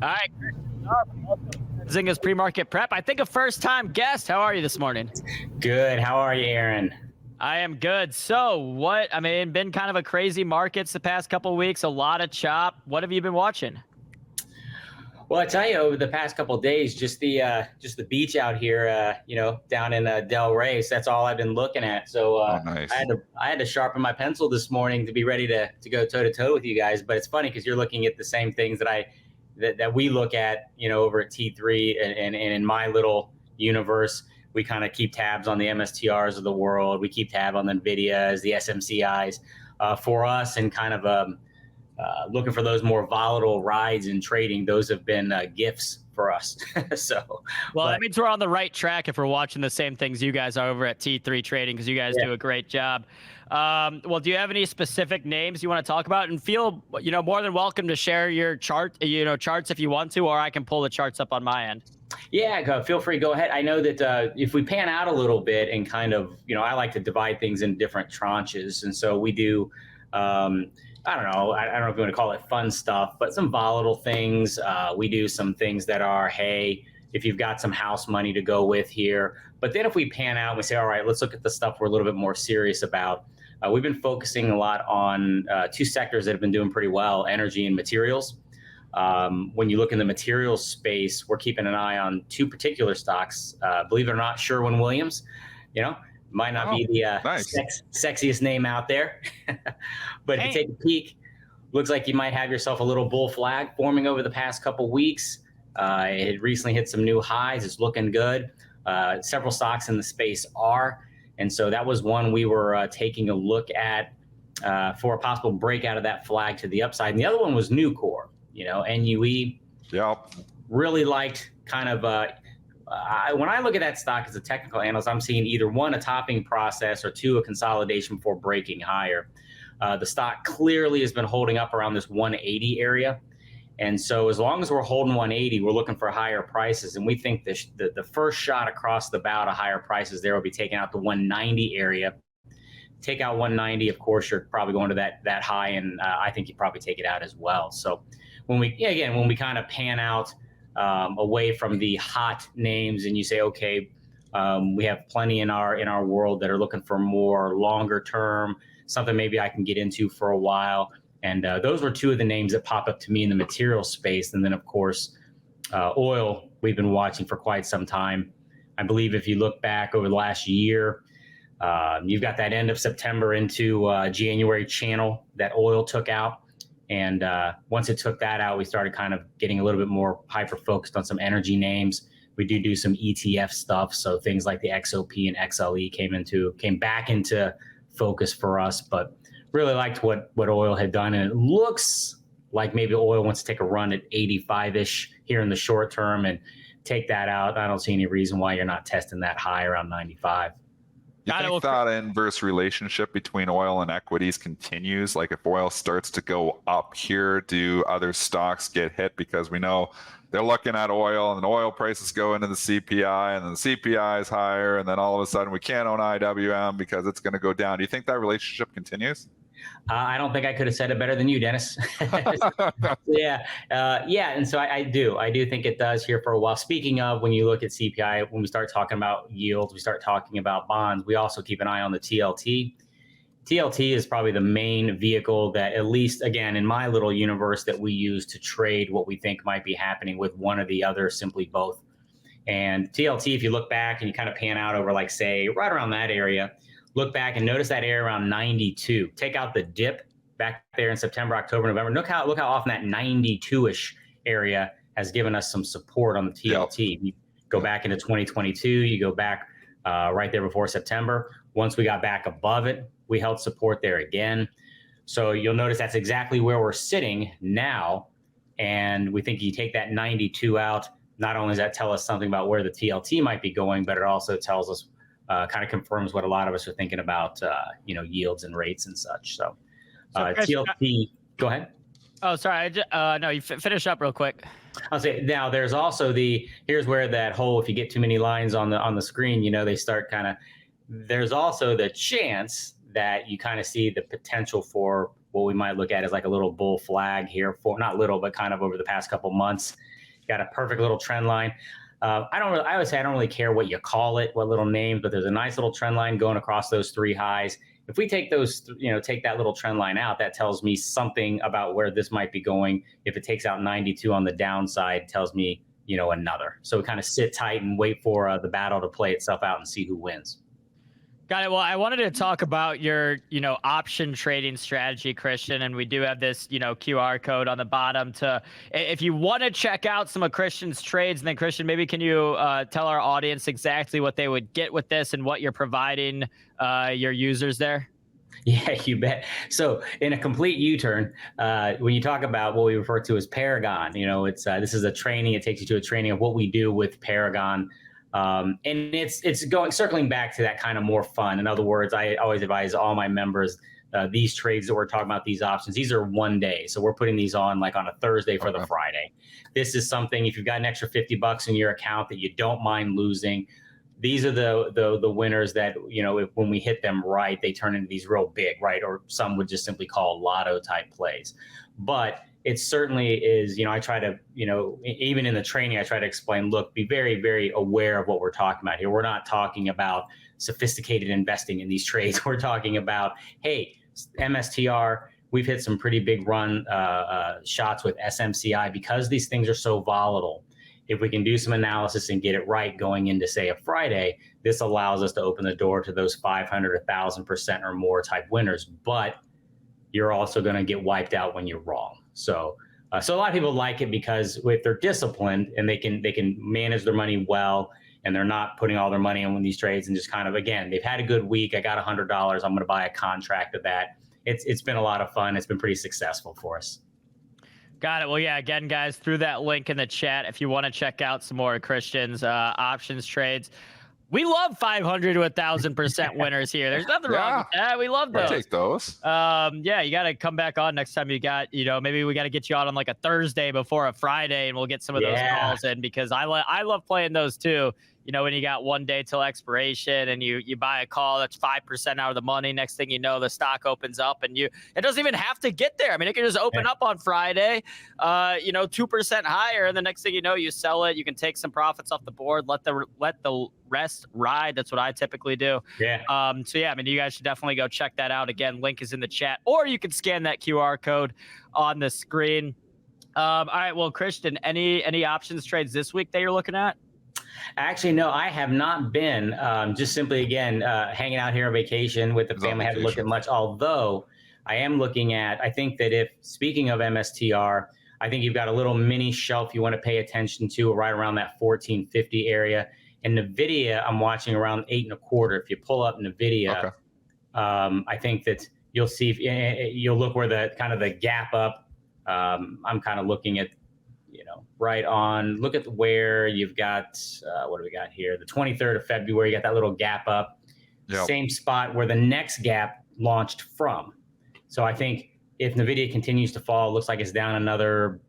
All right, Benzinga's pre-market prep. I think a first-time guest. How are you this morning? Good. How are you, Aaron? I am good. So, been kind of a crazy markets the past couple of weeks. A lot of chop. What have you been watching? Well, I tell you, over the past couple of days, just the beach out here, down in Del Rey. So that's all I've been looking at. So Oh, I nice. had to sharpen my pencil this morning to be ready to go toe to toe with you guys. But it's funny because you're looking at the same things that we look at, over at T3 and in my little universe. We kind of keep tabs on the MSTRs of the world. We keep tab on the NVIDIAs, the SMCIs, for us, and kind of looking for those more volatile rides in trading. Those have been gifts for us. Well, that means we're on the right track if we're watching the same things you guys are over at T3 Trading, because you guys do a great job. Well, do you have any specific names you want to talk about? And feel, more than welcome to share your charts if you want to, or I can pull the charts up on my end. Yeah, feel free. Go ahead. I know that if we pan out a little bit and kind of, I like to divide things in different tranches. And so we do, I don't know. I don't know if you want to call it fun stuff, but some volatile things. We do some things that are, hey, if you've got some house money to go with here. But then if we pan out and we say, all right, let's look at the stuff we're a little bit more serious about. We've been focusing a lot on two sectors that have been doing pretty well: energy and materials. When you look in the materials space, we're keeping an eye on two particular stocks. Believe it or not, Sherwin-Williams, might not be the nice. sexiest name out there, but if you take a peek, looks like you might have yourself a little bull flag forming over the past couple weeks. It recently hit some new highs. It's looking good. Several stocks in the space are, and so that was one we were taking a look at for a possible breakout of that flag to the upside. And the other one was Nucor, NUE. Yep. Really liked kind of when I look at that stock as a technical analyst, I'm seeing either one, a topping process, or two, a consolidation before breaking higher. The stock clearly has been holding up around this 180 area. And so as long as we're holding 180, we're looking for higher prices. And we think the first shot across the bow to higher prices there will be taking out the 190 area. Take out 190, of course, you're probably going to that high, and I think you probably take it out as well. So when we kind of pan out away from the hot names, and you say, okay, we have plenty in our world that are looking for more longer term, something maybe I can get into for a while. And those were two of the names that pop up to me in the material space. And then, of course, oil, we've been watching for quite some time. I believe if you look back over the last year, you've got that end of September into January channel that oil took out. And once it took that out, we started kind of getting a little bit more hyper-focused on some energy names. We do some ETF stuff. So things like the XOP and XLE came back into focus for us. But really liked what oil had done. And it looks like maybe oil wants to take a run at 85-ish here in the short term and take that out. I don't see any reason why you're not testing that high around 95. You think that inverse relationship between oil and equities continues? Like if oil starts to go up here, do other stocks get hit? Because we know they're looking at oil and the oil prices go into the CPI, and then the CPI is higher, and then all of a sudden we can't own IWM because it's going to go down. Do you think that relationship continues? I don't think I could have said it better than you, Dennis. Yeah. And so I do think it does here for a while. Speaking of, when you look at CPI, when we start talking about yields, we start talking about bonds, we also keep an eye on the TLT. TLT is probably the main vehicle that, at least again, in my little universe, that we use to trade what we think might be happening with one or the other, simply both. And TLT, if you look back and you kind of pan out over, like, say, right around that area, look back and notice that area around 92. Take out the dip back there in September, October, November. Look how often that 92-ish area has given us some support on the TLT. You go back into 2022, you go back right there before September. Once we got back above it, we held support there again. So you'll notice that's exactly where we're sitting now. And we think you take that 92 out, not only does that tell us something about where the TLT might be going, but it also tells us, kind of confirms what a lot of us are thinking about, yields and rates and such. So TLT, go ahead. Oh, sorry. No, you finish up real quick. I'll say now there's also here's where that whole, if you get too many lines on the screen, they start kind of, there's also the chance that you kind of see the potential for what we might look at as like a little bull flag here, for not little, but kind of over the past couple months. got a perfect little trend line. I would say I don't really care what you call it, what little name, but there's a nice little trend line going across those three highs. If we take take that little trend line out, that tells me something about where this might be going. If it takes out 92 on the downside, tells me, another. So we kind of sit tight and wait for the battle to play itself out and see who wins. Got it. Well, I wanted to talk about your, option trading strategy, Christian, and we do have this, QR code on the bottom if you want to check out some of Christian's trades. And then, Christian, maybe can you tell our audience exactly what they would get with this and what you're providing your users there? Yeah, you bet. So in a complete U-turn, when you talk about what we refer to as Paragon, this is a training. It takes you to a training of what we do with Paragon. And it's circling back to that kind of more fun. In other words, I always advise all my members, these trades that we're talking about, these options, these are one day. So we're putting these on like on a Thursday for the Friday. This is something, if you've got an extra $50 in your account that you don't mind losing, these are the winners that, when we hit them right, they turn into these real big, right? Or some would just simply call lotto type plays. But it certainly is, I try to, even in the training, I try to explain, look, be very, very aware of what we're talking about here. We're not talking about sophisticated investing in these trades. We're talking about, hey, MSTR, we've hit some pretty big run shots with SMCI because these things are so volatile. If we can do some analysis and get it right going into, say, a Friday, this allows us to open the door to those 500, 1,000% or more type winners. But you're also going to get wiped out when you're wrong. So a lot of people like it because if they're disciplined and they can manage their money well, and they're not putting all their money in these trades and just kind of, again, they've had a good week. I got $100. I'm going to buy a contract of that. It's been a lot of fun. It's been pretty successful for us. Got it. Well, yeah, again, guys, through that link in the chat, if you want to check out some more Christian's options trades. We love 500 to 1,000% winners here. There's nothing wrong with that. We love those. I take those. Yeah, you got to come back on next time you got, maybe we got to get you on like a Thursday before a Friday, and we'll get some of those calls in because I love playing those too. When you got 1 day till expiration and you buy a call that's 5% out of the money, next thing you know, the stock opens up and it doesn't even have to get there. I mean, it can just open up on Friday, 2% higher. And the next thing you know, you sell it. You can take some profits off the board, let the rest ride. That's what I typically do. Yeah. So yeah, I mean, you guys should definitely go check that out. Again, link is in the chat, or you can scan that QR code on the screen. All right. Well, Christian, any options trades this week that you're looking at? Actually, no, I have not been. Just simply, again, hanging out here on vacation with the family. I haven't looked at much, although I am looking at, I think that speaking of MSTR, I think you've got a little mini shelf you want to pay attention to right around that 1450 area. And NVIDIA, I'm watching around 8.25. If you pull up NVIDIA, I think that you'll see, you'll look where the gap up. I'm kind of looking at, right on, look at where you've got, what do we got here? The 23rd of February, you got that little gap up, same spot where the next gap launched from. So I think if NVIDIA continues to fall, it looks like it's down another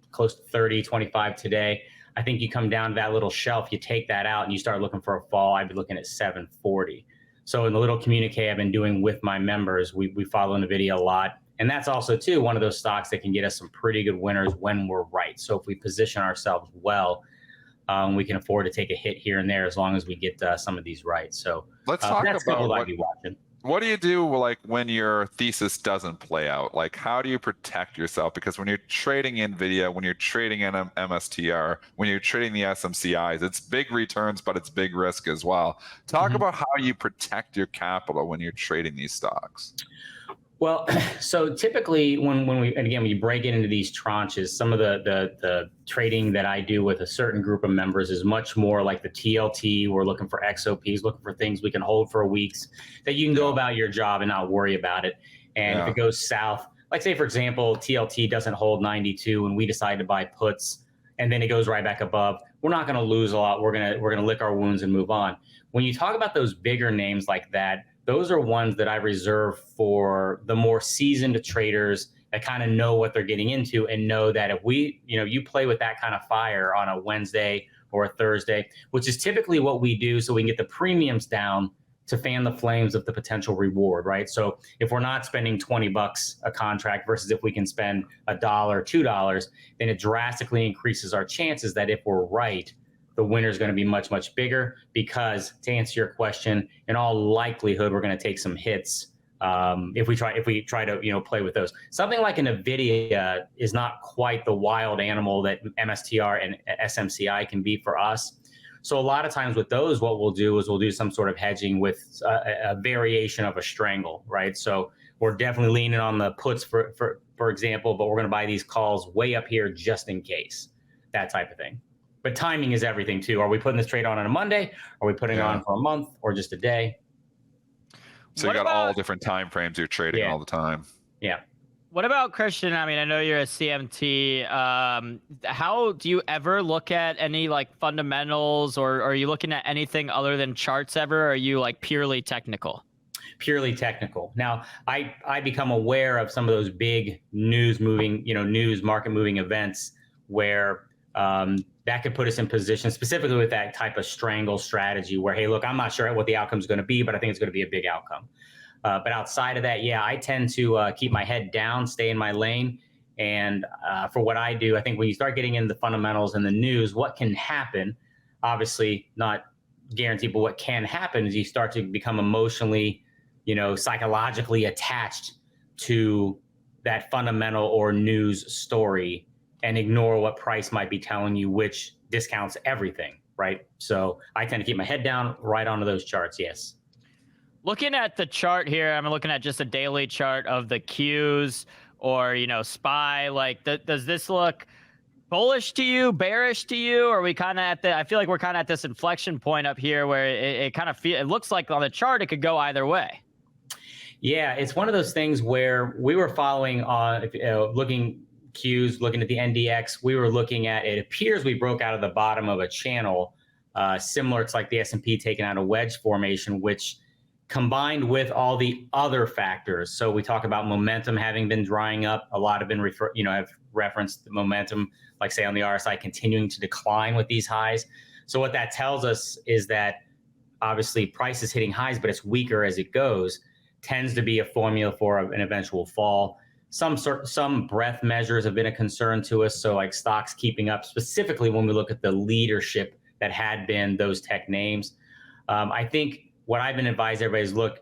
close to 30, 25 today. I think you come down to that little shelf, you take that out and you start looking for a fall. I'd be looking at 740. So in the little communique I've been doing with my members, we follow NVIDIA a lot. And that's also, too, one of those stocks that can get us some pretty good winners when we're right. So if we position ourselves well, we can afford to take a hit here and there as long as we get some of these right. So let's talk about what I'd be watching. What do you do like when your thesis doesn't play out? Like, how do you protect yourself? Because when you're trading NVIDIA, when you're trading in MSTR, when you're trading the SMCIs, it's big returns, but it's big risk as well. Talk about how you protect your capital when you're trading these stocks. Well, so typically when you break it into these tranches, some of the trading that I do with a certain group of members is much more like the TLT. We're looking for XOPs, looking for things we can hold for weeks that you can go about your job and not worry about it. And if it goes south, like say, for example, TLT doesn't hold 92 and we decide to buy puts and then it goes right back above, we're not going to lose a lot. We're going to lick our wounds and move on. When you talk about those bigger names like that, those are ones that I reserve for the more seasoned traders that kind of know what they're getting into and know that if you play with that kind of fire on a Wednesday or a Thursday, which is typically what we do so we can get the premiums down to fan the flames of the potential reward, right? So if we're not spending $20 a contract versus if we can spend $1, $2, then it drastically increases our chances that if we're right, the winner is going to be much, much bigger, because to answer your question, in all likelihood, we're going to take some hits if we try to play with those. Something like an NVIDIA is not quite the wild animal that MSTR and SMCI can be for us. So a lot of times with those, what we'll do is we'll do some sort of hedging with a variation of a strangle, right? So we're definitely leaning on the puts for example, but we're going to buy these calls way up here just in case, that type of thing. But timing is everything too. Are we putting this trade on a Monday? Are we putting it on for a month or just a day? So you got all different time frames you're trading all the time. Yeah. What about Christian? I mean, I know you're a CMT. How do you ever look at any like fundamentals, or are you looking at anything other than charts ever? Or are you like purely technical? Purely technical. Now, I become aware of some of those big news market moving events where that could put us in position, specifically with that type of strangle strategy where, hey, look, I'm not sure what the outcome is going to be, but I think it's going to be a big outcome. But outside of that, yeah, I tend to keep my head down, stay in my lane. And for what I do, I think when you start getting into the fundamentals and the news, what can happen, obviously not guaranteed, but what can happen is you start to become emotionally, psychologically attached to that fundamental or news story and ignore what price might be telling you, which discounts everything, right? So I tend to keep my head down, right onto those charts, yes. Looking at the chart here, I'm looking at just a daily chart of the Qs or, SPY. Like, does this look bullish to you, bearish to you? Or are we kind of I feel like we're kind of at this inflection point up here where it kind of it looks like on the chart it could go either way. Yeah, it's one of those things where we were following on, looking Qs, looking at the NDX. We were looking at, it appears we broke out of the bottom of a channel, similar to like the S&P taking out a wedge formation, which combined with all the other factors. So we talk about momentum having been drying up. A lot have been have referenced the momentum, like say on the RSI, continuing to decline with these highs. So what that tells us is that obviously price is hitting highs, but it's weaker as it goes, tends to be a formula for an eventual fall. Some breadth measures have been a concern to us. So like stocks keeping up, specifically when we look at the leadership that had been those tech names. I think what I've been advised everybody is, look,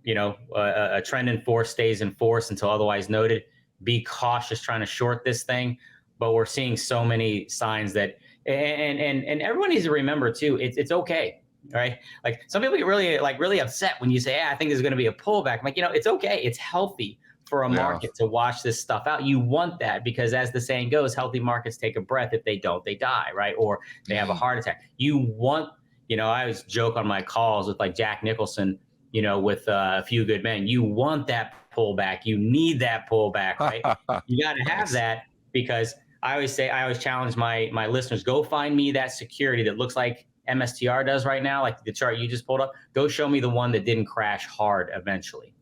a trend in force stays in force until otherwise noted. Be cautious trying to short this thing. But we're seeing so many signs that, and everyone needs to remember too, it's okay, right? Like some people get really upset when you say, I think there's going to be a pullback. I'm like, it's okay. It's healthy for a market to watch this stuff out. You want that because, as the saying goes, healthy markets take a breath. If they don't, they die, right? Or they have a heart attack. You want, I always joke on my calls with like Jack Nicholson, with A Few Good Men. You want that pullback. You need that pullback, right? You got to have that, because I always challenge my listeners, go find me that security that looks like MSTR does right now, like the chart you just pulled up. Go show me the one that didn't crash hard eventually.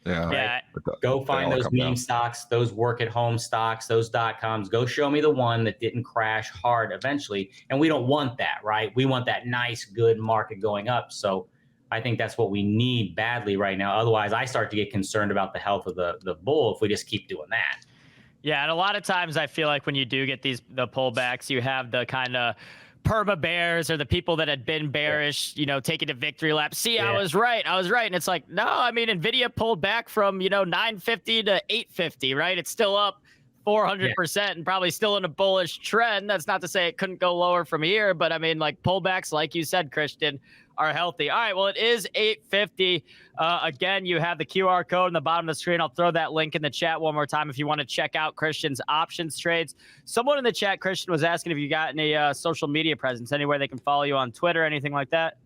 Yeah. Right? Yeah. Go find those meme stocks, those work at home stocks, those .coms. Go show me the one that didn't crash hard eventually. And we don't want that, right? We want that nice, good market going up. So I think that's what we need badly right now. Otherwise, I start to get concerned about the health of the bull if we just keep doing that. Yeah, and a lot of times I feel like when you do get the pullbacks, you have the kind of perma bears or the people that had been bearish, taking a victory lap. See, I was right. And it's like, no, I mean, NVIDIA pulled back from, 950 to 850, right? It's still up 400% and probably still in a bullish trend. That's not to say it couldn't go lower from here, but I mean, like pullbacks, like you said, Christian, are healthy. All right, well, it is 8:50. Again, you have the QR code on the bottom of the screen. I'll throw that link in the chat one more time if you want to check out Christian's options trades. Someone in the chat, Christian, was asking if you got any social media presence, anywhere they can follow you on Twitter, anything like that?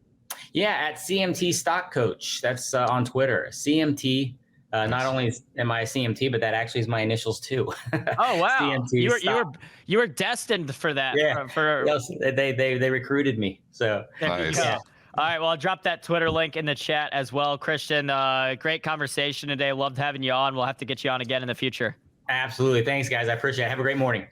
Yeah, at CMT Stock Coach. That's on Twitter. CMT. Not only am I a CMT, but that actually is my initials too. Oh wow! CMT you were destined for that. Yeah. Yes, they recruited me. So nice. Yeah. All right, well, I'll drop that Twitter link in the chat as well. Christian, great conversation today. Loved having you on. We'll have to get you on again in the future. Absolutely. Thanks, guys. I appreciate it. Have a great morning.